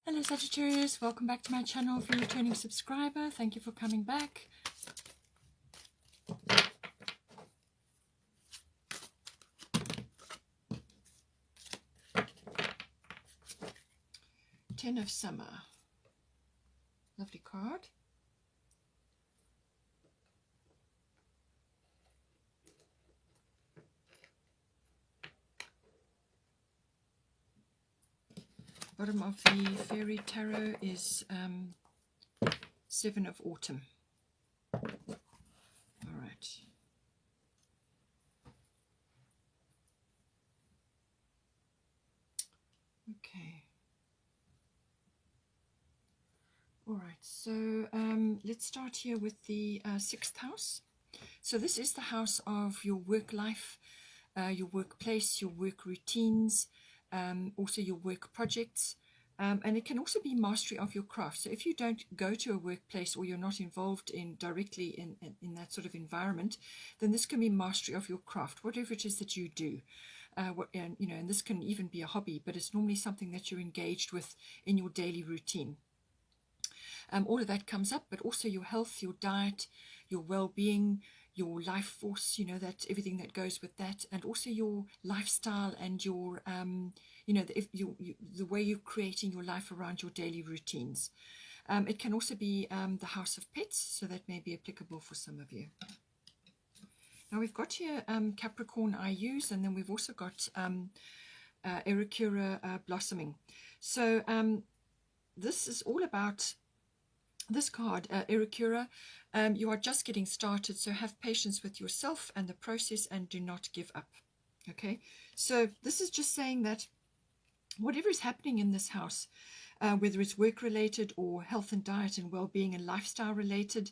Hello Sagittarius, welcome back to my channel. If you're a returning subscriber, thank you for coming back. Ten of Summer, lovely card. Bottom of the Fairy Tarot is Seven of Autumn. All right. Okay. All right, so let's start here with the 6th house. So this is the house of your work life, your workplace, your work routines, also your work projects, and it can also be mastery of your craft. So if you don't go to a workplace or you're not involved directly in that sort of environment, then this can be mastery of your craft, whatever it is that you do. And this can even be a hobby, but it's normally something that you're engaged with in your daily routine. All of that comes up, but also your health, your diet, your well-being, your life force, that everything that goes with that, and also your lifestyle and your, the way you're creating your life around your daily routines. It can also be the house of pets, so that may be applicable for some of you. Now we've got here Capricorn IUs, and then we've also got Ericura blossoming. So this is all about this card, Ericura. You are just getting started, so have patience with yourself and the process and do not give up. Okay, so this is just saying that whatever is happening in this house, whether it's work related or health and diet and well-being and lifestyle related,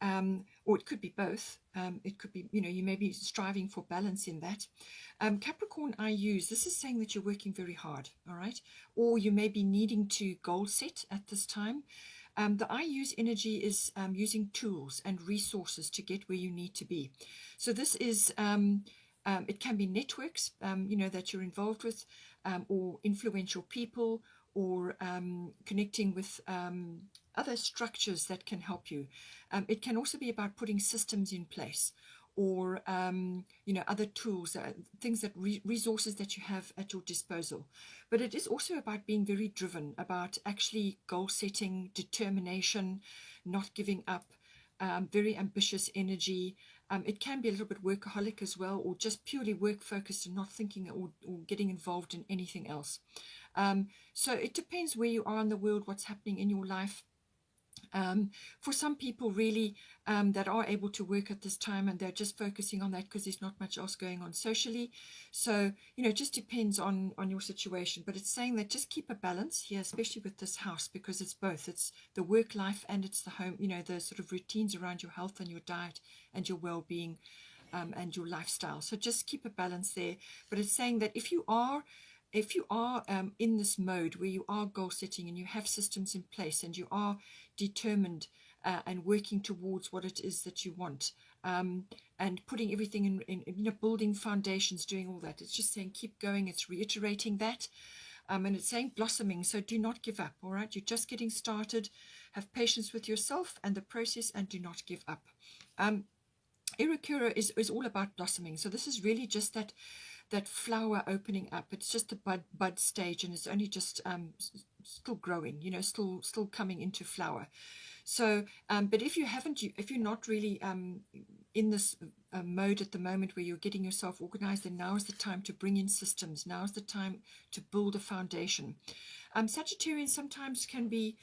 or it could be both. It could be, you may be striving for balance in that. Capricorn IUs, this is saying that you're working very hard, all right? Or you may be needing to goal set at this time. The IU's energy is using tools and resources to get where you need to be. So this is, it can be networks, that you're involved with, or influential people, or connecting with other structures that can help you. It can also be about putting systems in place, or other tools, things that resources that you have at your disposal. But it is also about being very driven, about actually goal setting, determination, not giving up, very ambitious energy. It can be a little bit workaholic as well, or just purely work focused and not thinking or getting involved in anything else. So it depends where you are in the world, what's happening in your life. For some people really that are able to work at this time, and they're just focusing on that because there's not much else going on socially. So it just depends on your situation, but it's saying that just keep a balance here, especially with this house, because it's both. It's the work life and it's the home, the sort of routines around your health and your diet and your well-being, and your lifestyle. So just keep a balance there. But it's saying that if you are in this mode where you are goal setting and you have systems in place and you are determined and working towards what it is that you want, and putting everything in building foundations, doing all that, it's just saying keep going. It's reiterating that, and it's saying blossoming, so do not give up. All right, you're just getting started. Have patience with yourself and the process and do not give up. Ericura is all about blossoming, so this is really just that flower opening up. It's just a bud stage, and it's only just still growing, still coming into flower. So but if you're not really in this mode at the moment where you're getting yourself organized, then now is the time to bring in systems. Now is the time to build a foundation. Sagittarians sometimes can be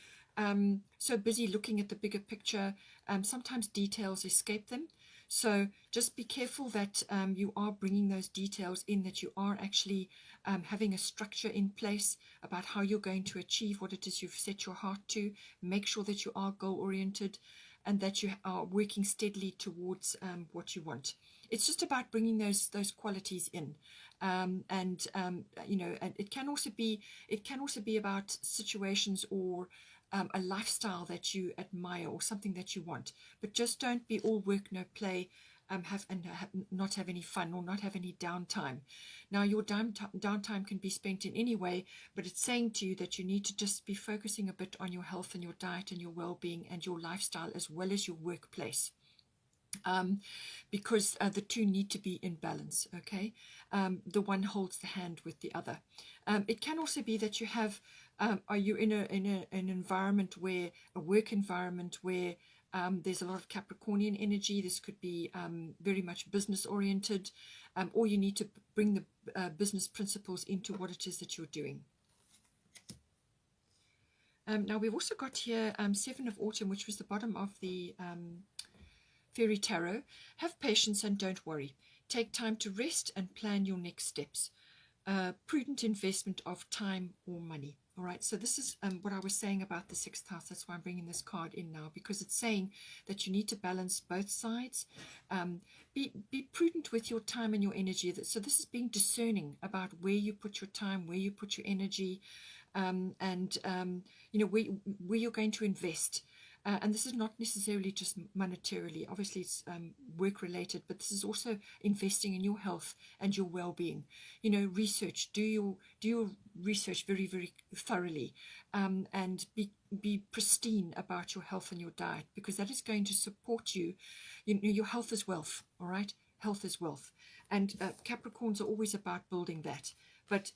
so busy looking at the bigger picture, sometimes details escape them. So just be careful that you are bringing those details in, that you are actually having a structure in place about how you're going to achieve what it is you've set your heart to. Make sure that you are goal-oriented and that you are working steadily towards what you want. It's just about bringing those qualities in. And it can also be about situations or a lifestyle that you admire or something that you want, but just don't be all work no play. not have any fun or not have any downtime. Now, your downtime can be spent in any way, but it's saying to you that you need to just be focusing a bit on your health and your diet and your well-being and your lifestyle as well as your workplace. Because the two need to be in balance, okay? The one holds the hand with the other. It can also be that you have, are you in an environment where, a work environment where there's a lot of Capricornian energy. This could be very much business oriented, or you need to bring the business principles into what it is that you're doing. Now we've also got here Seven of Autumn, which was the bottom of the Fairy Tarot. Have patience and don't worry. Take time to rest and plan your next steps. Prudent investment of time or money. All right, so this is what I was saying about the sixth house. That's why I'm bringing this card in now, because it's saying that you need to balance both sides. Be prudent with your time and your energy. So this is being discerning about where you put your time, where you put your energy, and you know, where you're going to invest. And this is not necessarily just monetarily. Obviously, it's work related, but this is also investing in your health and your well-being. You know, research. Do your research very, very thoroughly, and be pristine about your health and your diet, because that is going to support you. You know, your health is wealth. All right, health is wealth, and Capricorns are always about building that. But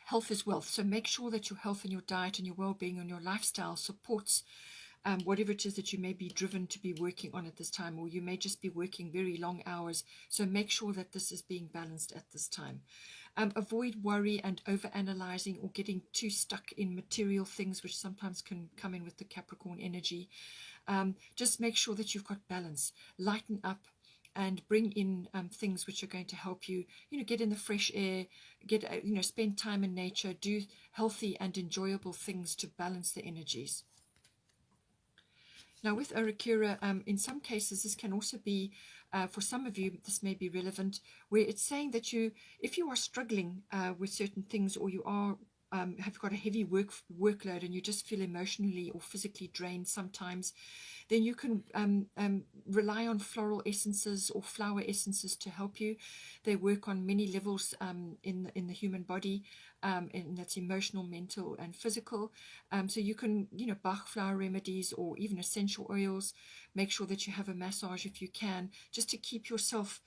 health is wealth. So make sure that your health and your diet and your well-being and your lifestyle supports whatever it is that you may be driven to be working on at this time, or you may just be working very long hours. So make sure that this is being balanced at this time. Avoid worry and over-analyzing or getting too stuck in material things, which sometimes can come in with the Capricorn energy. Just make sure that you've got balance. Lighten up and bring in things which are going to help you, you know, get in the fresh air, you know, spend time in nature, do healthy and enjoyable things to balance the energies. Now with Arakura, in some cases, this can also be, for some of you, this may be relevant, where it's saying that if you are struggling with certain things, or you are have got a heavy workload and you just feel emotionally or physically drained sometimes, then you can rely on floral essences or flower essences to help you. They work on many levels in the human body, and that's emotional, mental, and physical. So you can, you know, Bach flower remedies or even essential oils. Make sure that you have a massage if you can, just to keep yourself,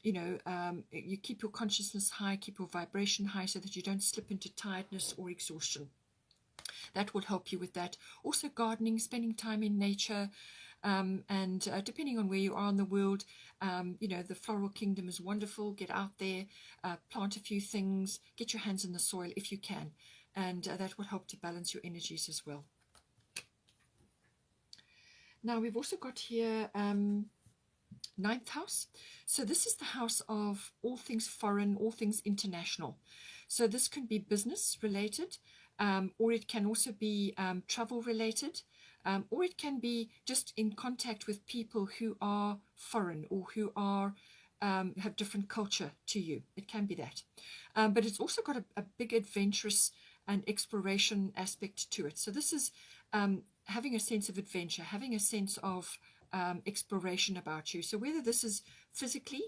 you know, you keep your consciousness high, keep your vibration high, so that you don't slip into tiredness or exhaustion. That will help you with that. Also gardening, spending time in nature, and depending on where you are in the world, you know, the floral kingdom is wonderful. Get out there, plant a few things, get your hands in the soil if you can, and that will help to balance your energies as well. Now we've also got here ninth house. So this is the house of all things foreign, all things international. So this can be business related, or it can also be travel related, or it can be just in contact with people who are foreign or who are have different culture to you. It can be that, but it's also got a big adventurous and exploration aspect to it. So this is having a sense of adventure, having a sense of exploration about you. So whether this is physically,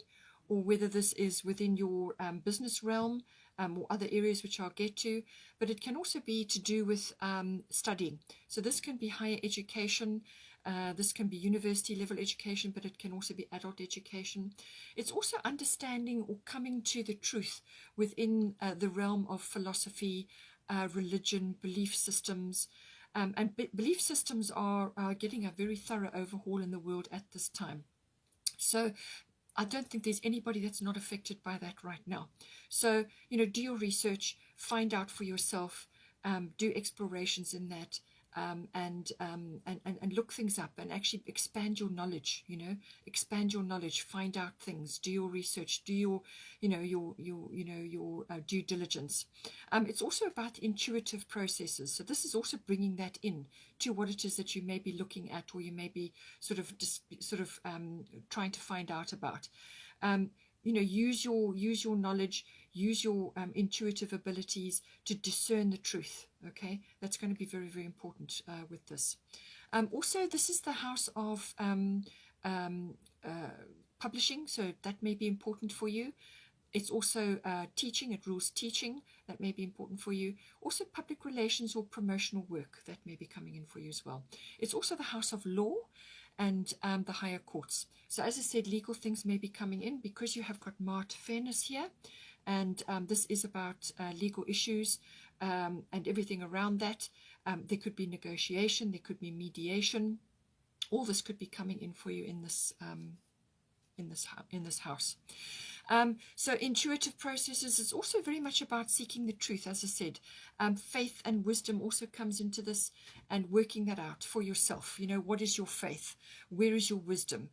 or whether this is within your business realm, or other areas which I'll get to, but it can also be to do with studying. So this can be higher education, this can be university level education, but it can also be adult education. It's also understanding or coming to the truth within the realm of philosophy, religion, belief systems. And belief systems are getting a very thorough overhaul in the world at this time. So I don't think there's anybody that's not affected by that right now. So, you know, do your research, find out for yourself, do explorations in that, and look things up and actually expand your knowledge, you know, expand your knowledge, find out things, do your research, do your, you know, your due diligence. It's also about intuitive processes. So this is also bringing that in to what it is that you may be looking at, or you may be sort of trying to find out about. You know, use your knowledge, use your intuitive abilities to discern the truth. Okay, that's going to be very, very important with this. Also, this is the house of publishing, so that may be important for you. It's also teaching, it rules teaching, that may be important for you. Also public relations or promotional work, that may be coming in for you as well. It's also the house of law and the higher courts. So as I said, legal things may be coming in because you have got Mart fairness here. And this is about legal issues and everything around that. There could be negotiation, there could be mediation. All this could be coming in for you in this house. So intuitive processes is also very much about seeking the truth, as I said. Faith and wisdom also comes into this, and working that out for yourself. You know, what is your faith? Where is your wisdom?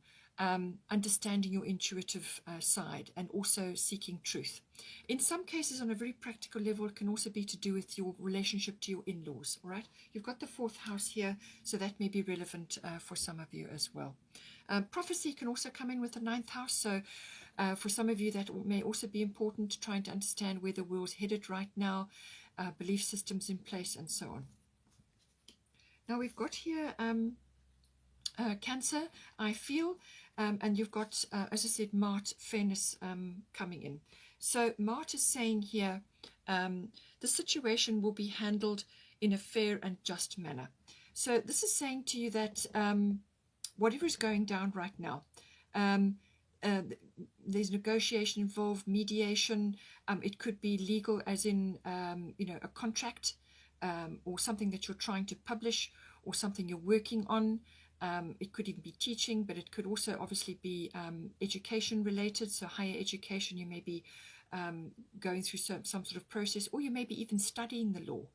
Understanding your intuitive side, and also seeking truth. In some cases, on a very practical level, it can also be to do with your relationship to your in-laws. All right, you've got the 4th house here, so that may be relevant for some of you as well. Prophecy can also come in with the 9th house, so for some of you that may also be important, trying to understand where the world's headed right now, belief systems in place, and so on. Now we've got here Cancer, I feel, and you've got, as I said, Mart fairness coming in. So Mart is saying here, the situation will be handled in a fair and just manner. So this is saying to you that whatever is going down right now, there's negotiation involved, mediation. It could be legal, as in you know, a contract, or something that you're trying to publish, or something you're working on. It could even be teaching, but it could also obviously be education related. So higher education, you may be going through some sort of process, or you may be even studying the law.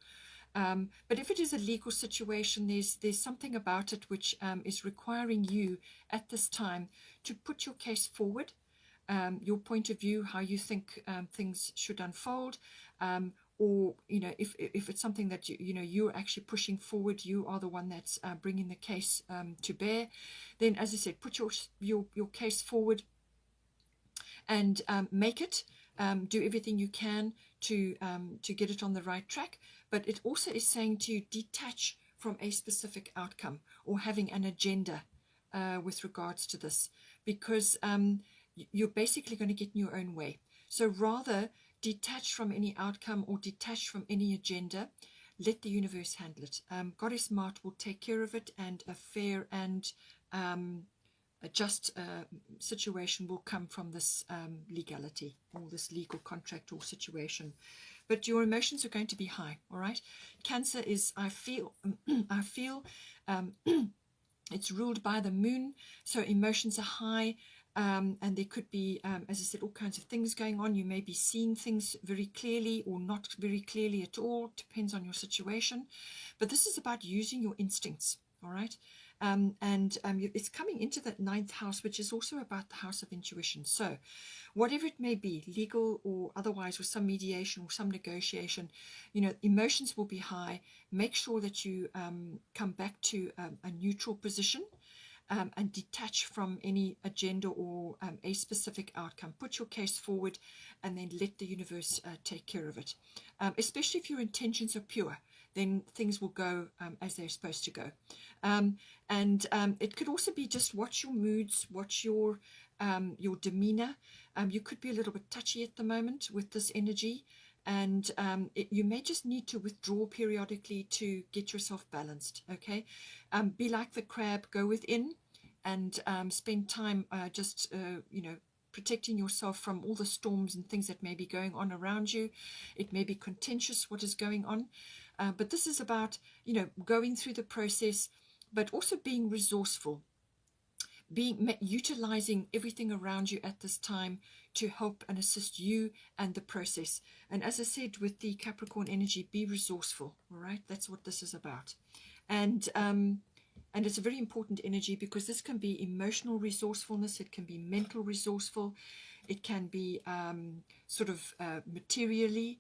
But if it is a legal situation, there's something about it which is requiring you at this time to put your case forward, your point of view, how you think things should unfold, or you know, if it's something that you're actually pushing forward, you are the one that's bringing the case to bear. Then, as I said, put your case forward and make it. Do everything you can to get it on the right track. But it also is saying to detach from a specific outcome or having an agenda with regards to this, because you're basically going to get in your own way. So rather detach from any outcome or detach from any agenda. Let the universe handle it. Goddess Mart will take care of it, and a fair and a just situation will come from this legality, or this legal contract or situation. But your emotions are going to be high. All right. Cancer is, I feel it's ruled by the moon, so emotions are high. And there could be, as I said, all kinds of things going on. You may be seeing things very clearly or not very clearly at all. Depends on your situation. But this is about using your instincts, all right? It's coming into that 9th house, which is also about the house of intuition. So whatever it may be, legal or otherwise, with some mediation or some negotiation, emotions will be high. Make sure that you come back to a neutral position. And detach from any agenda or a specific outcome. Put your case forward and then let the universe take care of it. Especially if your intentions are pure, then things will go as they're supposed to go. It could also be just watch your moods, watch your demeanor. You could be a little bit touchy at the moment with this energy. And you may just need to withdraw periodically to get yourself balanced, okay? Be like the crab, go within and spend time just, protecting yourself from all the storms and things that may be going on around you. It may be contentious what is going on. But this is about, going through the process, but also being resourceful. Utilizing everything around you at this time to help and assist you and the process. And as I said, with the Capricorn energy, be resourceful. All right, that's what this is about. And it's a very important energy, because this can be emotional resourcefulness, it can be mental resourceful, it can be materially,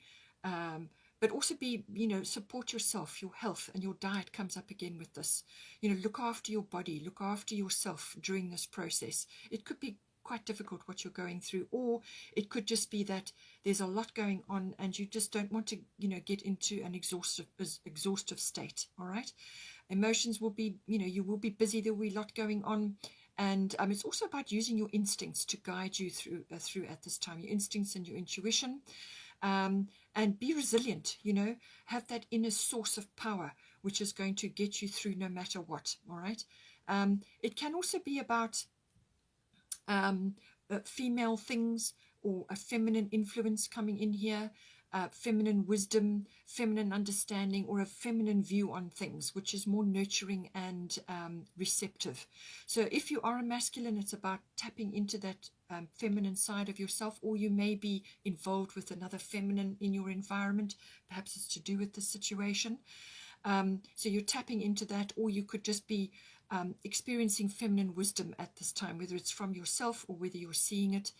but also be, support yourself, your health, and your diet comes up again with this. Look after your body, look after yourself during this process. It could be quite difficult what you're going through, or it could just be that there's a lot going on and you just don't want to, get into an exhaustive state. All right. Emotions will be, you will be busy. There will be a lot going on. And it's also about using your instincts to guide you through at this time, your instincts and your intuition. And be resilient, have that inner source of power, which is going to get you through no matter what, all right? It can also be about female things, or a feminine influence coming in here, feminine wisdom, feminine understanding, or a feminine view on things, which is more nurturing and receptive. So if you are a masculine, it's about tapping into that feminine side of yourself, or you may be involved with another feminine in your environment. Perhaps it's to do with the situation. So you're tapping into that, or you could just be experiencing feminine wisdom at this time, whether it's from yourself or whether you're seeing it,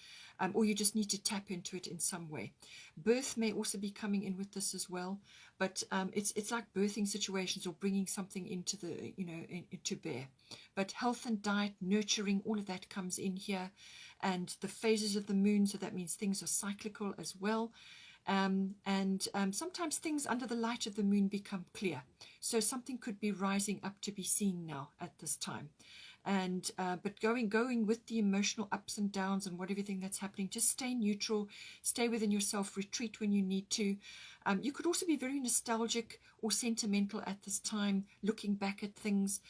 or you just need to tap into it in some way. Birth may also be coming in with this as well, but it's like birthing situations or bringing something into the, into bear. But health and diet, nurturing, all of that comes in here, and the phases of the moon, so that means things are cyclical as well. Sometimes things under the light of the moon become clear. So something could be rising up to be seen now at this time. And but going with the emotional ups and downs and everything that's happening, just stay neutral, stay within yourself, retreat when you need to. You could also be very nostalgic or sentimental at this time, looking back at things.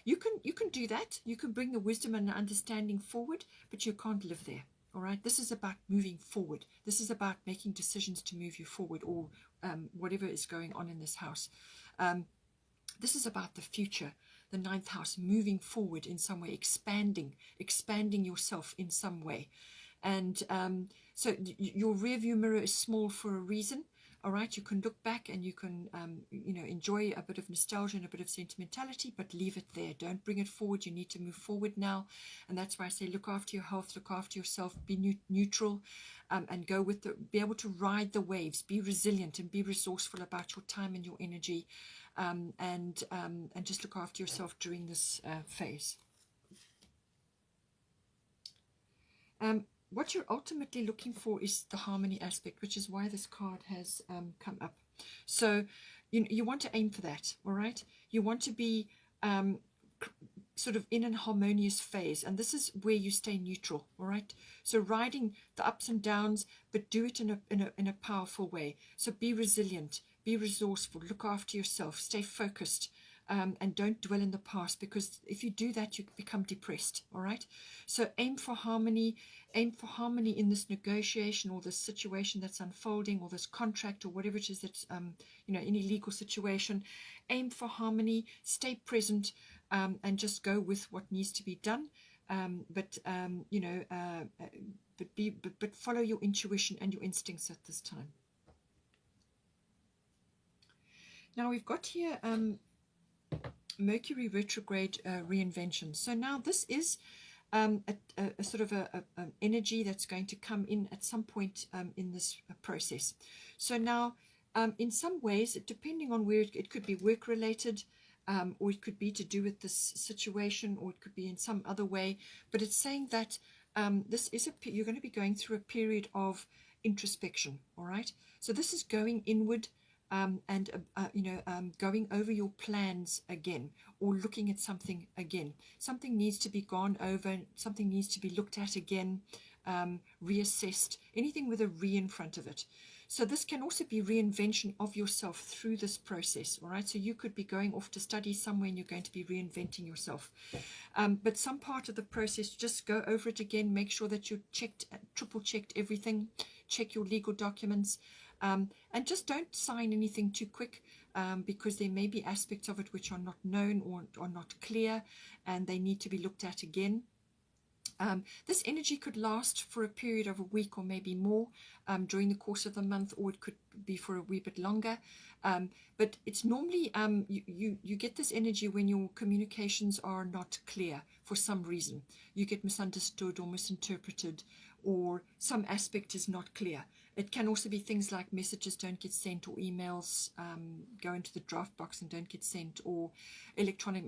You can do that. You can bring the wisdom and the understanding forward, but you can't live there. All right, this is about moving forward. This is about making decisions to move you forward, or whatever is going on in this house. This is about the future, the ninth house, moving forward in some way, expanding yourself in some way. And so your rear view mirror is small for a reason. All right, you can look back and you can, enjoy a bit of nostalgia and a bit of sentimentality, but leave it there. Don't bring it forward. You need to move forward now. And that's why I say look after your health, look after yourself, be neutral, and go with be able to ride the waves, be resilient and be resourceful about your time and your energy, and just look after yourself during this phase. What you're ultimately looking for is the harmony aspect, which is why this card has come up. So you want to aim for that, all right? You want to be sort of in an harmonious phase, and this is where you stay neutral, all right? So riding the ups and downs, but do it in a powerful way. So be resilient, be resourceful, look after yourself, stay focused. And don't dwell in the past, because if you do that, you become depressed, all right? So aim for harmony in this negotiation or this situation that's unfolding, or this contract or whatever it is that's, any legal situation. Aim for harmony, stay present, and just go with what needs to be done. But follow your intuition and your instincts at this time. Now we've got here Mercury retrograde reinvention. So now this is a sort of a energy that's going to come in at some point in this process. So now in some ways, depending on where it could be work related, or it could be to do with this situation, or it could be in some other way, but it's saying that this is you're going to be going through a period of introspection, all right? So this is going inward, and going over your plans again, or looking at something again. Something needs to be gone over, something needs to be looked at again, reassessed, anything with a re in front of it. So this can also be reinvention of yourself through this process, all right? So you could be going off to study somewhere and you're going to be reinventing yourself. But some part of the process, just go over it again, make sure that you triple checked everything, check your legal documents, and just don't sign anything too quick, because there may be aspects of it which are not known or are not clear, and they need to be looked at again. This energy could last for a period of a week or maybe more during the course of the month, or it could be for a wee bit longer. But it's normally, you get this energy when your communications are not clear for some reason. You get misunderstood or misinterpreted, or some aspect is not clear. It can also be things like messages don't get sent, or emails go into the draft box and don't get sent, or electronic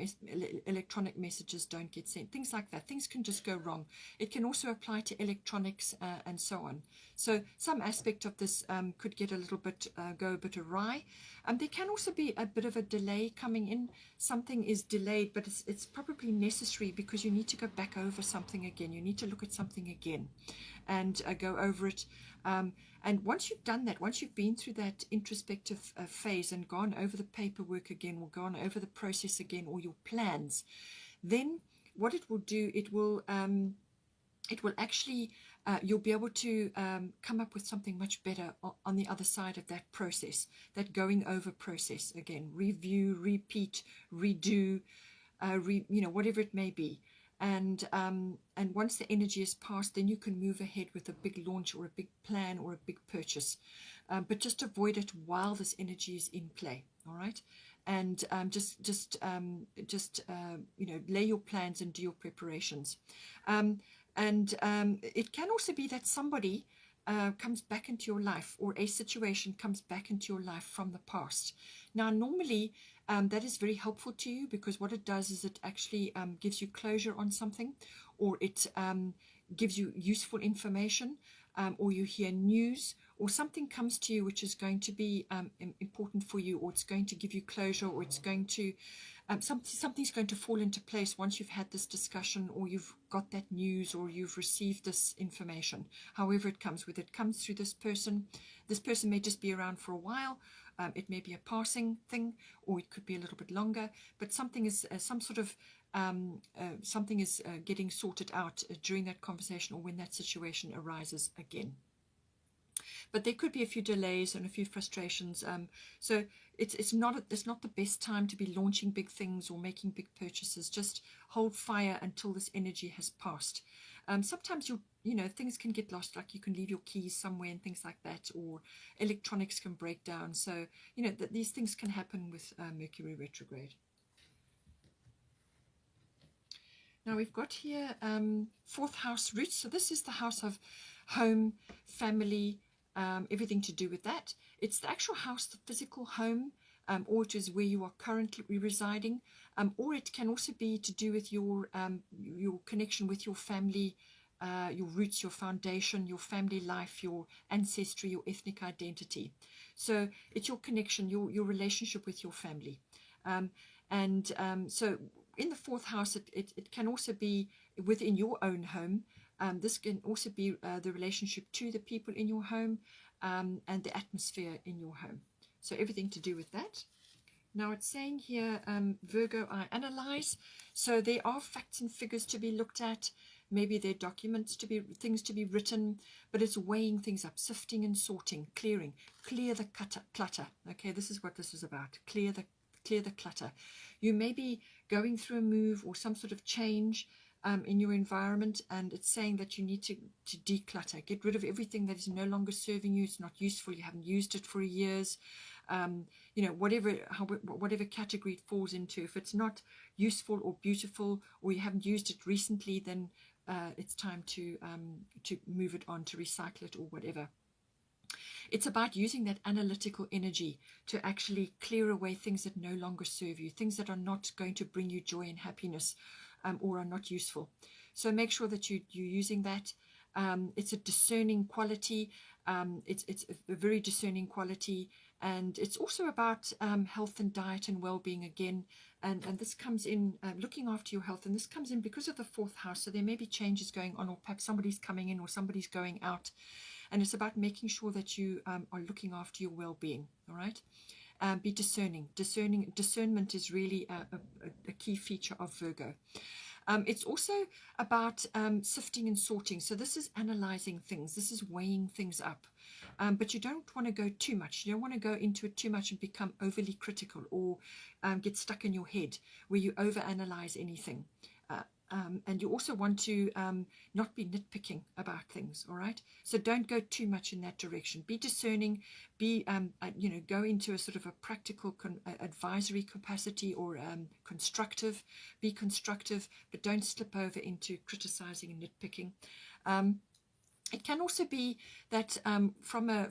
messages don't get sent, things like that. Things can just go wrong. It can also apply to electronics and so on. So some aspect of this could get a little bit, go a bit awry. There can also be a bit of a delay coming in. Something is delayed, but it's probably necessary because you need to go back over something again. You need to look at something again and go over it. And once you've done that, once you've been through that introspective phase and gone over the paperwork again, or gone over the process again, or your plans, then what it will do, it will actually, you'll be able to come up with something much better on the other side of that process, that going over process again. Review, repeat, redo, whatever it may be. And once the energy is passed, then you can move ahead with a big launch or a big plan or a big purchase. But just avoid it while this energy is in play, all right? And lay your plans and do your preparations. It can also be that somebody comes back into your life, or a situation comes back into your life from the past. Now, normally that is very helpful to you, because what it does is it actually gives you closure on something, or it gives you useful information, or you hear news, or something comes to you which is going to be important for you, or it's going to give you closure, or it's going to something's going to fall into place once you've had this discussion, or you've got that news, or you've received this information. However it comes, whether it comes through this person may just be around for a while. It may be a passing thing, or it could be a little bit longer, but something is something is getting sorted out during that conversation, or when that situation arises again. But there could be a few delays and a few frustrations. So it's not the best time to be launching big things or making big purchases. Just hold fire until this energy has passed. Sometimes things can get lost, like you can leave your keys somewhere and things like that, or electronics can break down. So these things can happen with Mercury retrograde. Now we've got here fourth house roots. So this is the house of home, family, everything to do with that. It's the actual house, the physical home, or it is where you are currently residing, or it can also be to do with your connection with your family, your roots, your foundation, your family life, your ancestry, your ethnic identity. So it's your connection, your relationship with your family. So in the fourth house, it can also be within your own home. This can also be the relationship to the people in your home, and the atmosphere in your home. So everything to do with that. Now it's saying here, Virgo, I analyze. So there are facts and figures to be looked at. Maybe there are documents things to be written, but it's weighing things up, sifting and sorting, clearing. Clear the clutter. Okay, this is what this is about. Clear the clutter. You may be going through a move or some sort of change in your environment, and it's saying that you need to declutter, get rid of everything that is no longer serving you. It's not useful. You haven't used it for years. Whatever category it falls into. If it's not useful or beautiful, or you haven't used it recently, then it's time to move it on, to recycle it, or whatever. It's about using that analytical energy to actually clear away things that no longer serve you, things that are not going to bring you joy and happiness, or are not useful. So make sure that you're using that. It's a discerning quality. It's a very discerning quality. And it's also about health and diet and well-being again. And this comes in looking after your health. And this comes in because of the fourth house. So there may be changes going on, or perhaps somebody's coming in or somebody's going out. And it's about making sure that you are looking after your well-being. All right. Be discerning. Discernment is really a key feature of Virgo. It's also about sifting and sorting. So this is analyzing things. This is weighing things up. But you don't want to go too much. You don't want to go into it too much and become overly critical, or get stuck in your head where you overanalyze anything. And you also want to not be nitpicking about things, all right? So don't go too much in that direction. Be discerning. Be, go into a sort of a practical advisory capacity, or constructive. Be constructive, but don't slip over into criticizing and nitpicking. It can also be that from a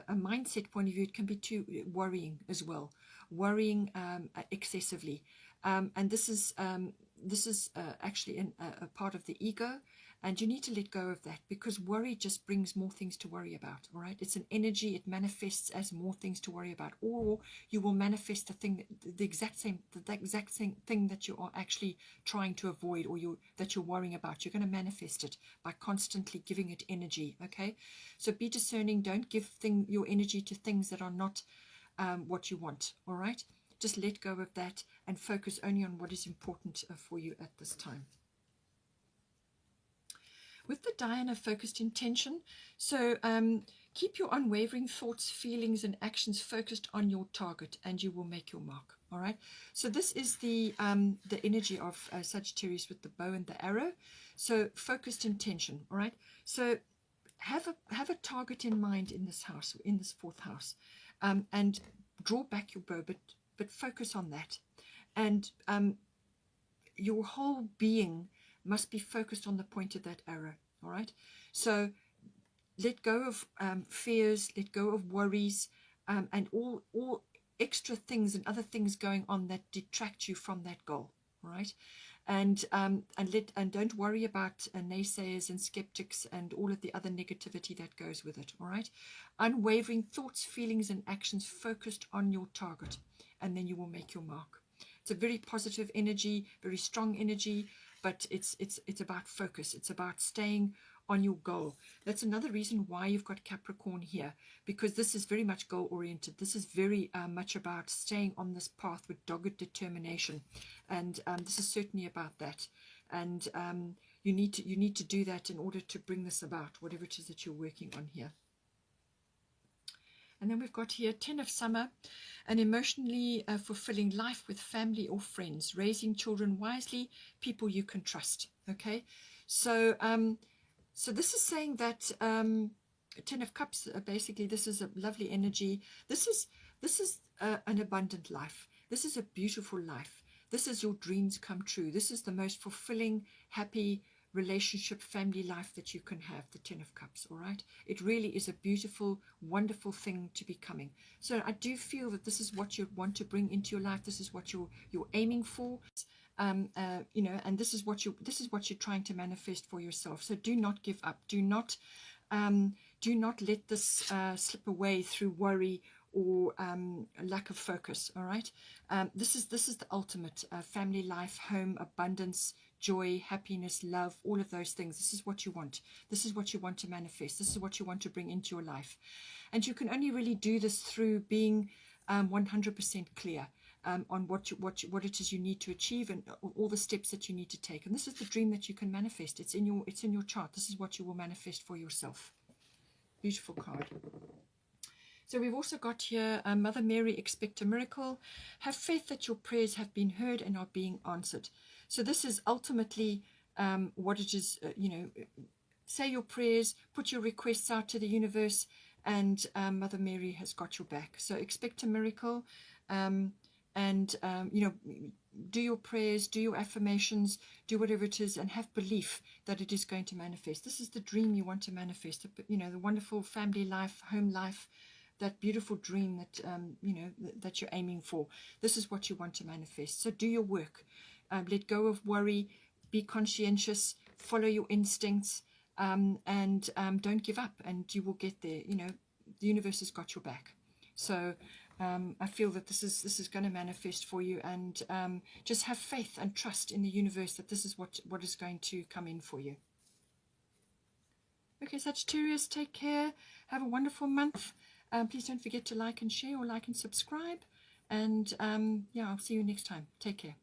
mindset point of view, it can be too worrying as well, worrying excessively, and this is actually a part of the ego, and you need to let go of that, because worry just brings more things to worry about. All right, it's an energy. It manifests as more things to worry about, or you will manifest the exact same thing that you are actually trying to avoid, or that you're worrying about. You're going to manifest it by constantly giving it energy. Okay, so be discerning. Don't give your energy to things that are not what you want. All right, just let go of that and focus only on what is important for you at this time. With the Diana focused intention, so keep your unwavering thoughts, feelings, and actions focused on your target, and you will make your mark. All right. So this is the energy of Sagittarius with the bow and the arrow. So focused intention. All right. So have a target in mind in this house, in this fourth house, and draw back your bow, but focus on that, and your whole being must be focused on the point of that arrow. All right, so let go of fears, let go of worries, and all extra things and other things going on that detract you from that goal. All right, and don't worry about naysayers and skeptics and all of the other negativity that goes with it. All right, unwavering thoughts, feelings, and actions focused on your target, and then you will make your mark. It's a very positive energy, very strong energy, but it's about focus. It's about staying on your goal. That's another reason why you've got Capricorn here, because this is very much goal oriented. This is very much about staying on this path with dogged determination, and this is certainly about that. And you need to do that in order to bring this about, whatever it is that you're working on here. And then we've got here 10 of Summer, an emotionally fulfilling life with family or friends, raising children wisely, people you can trust. Okay, so so this is saying that 10 of Cups, basically this is a lovely energy. This is an abundant life. This is a beautiful life. This is your dreams come true. This is the most fulfilling, happy relationship, family life that you can have, the 10 of Cups. All right, it really is a beautiful, wonderful thing to be coming. So I do feel that this is what you want to bring into your life. This is what you're aiming for, you know, and this is what you're trying to manifest for yourself. So do not give up. Do not let this slip away through worry or lack of focus. All right, this is the ultimate family life, home, abundance, joy, happiness, love, all of those things. This is what you want. This is what you want to manifest. This is what you want to bring into your life. And you can only really do this through being 100% clear on what it is you need to achieve, and all the steps that you need to take. And this is the dream that you can manifest. It's in your chart. This is what you will manifest for yourself. Beautiful card. So we've also got here, Mother Mary, expect a miracle. Have faith that your prayers have been heard and are being answered. So this is ultimately what it is, you know, say your prayers, put your requests out to the universe, and Mother Mary has got your back. So expect a miracle, and, you know, do your prayers, do your affirmations, do whatever it is, and have belief that it is going to manifest. This is the dream you want to manifest, you know, the wonderful family life, home life, that beautiful dream that, you know, that you're aiming for. This is what you want to manifest. So do your work. Let go of worry, be conscientious, follow your instincts, and don't give up, and you will get there. You know, the universe has got your back. So I feel that this is going to manifest for you, and just have faith and trust in the universe that this is what is going to come in for you. Okay, Sagittarius, take care. Have a wonderful month. Please don't forget to like and share, or like and subscribe. And yeah, I'll see you next time. Take care.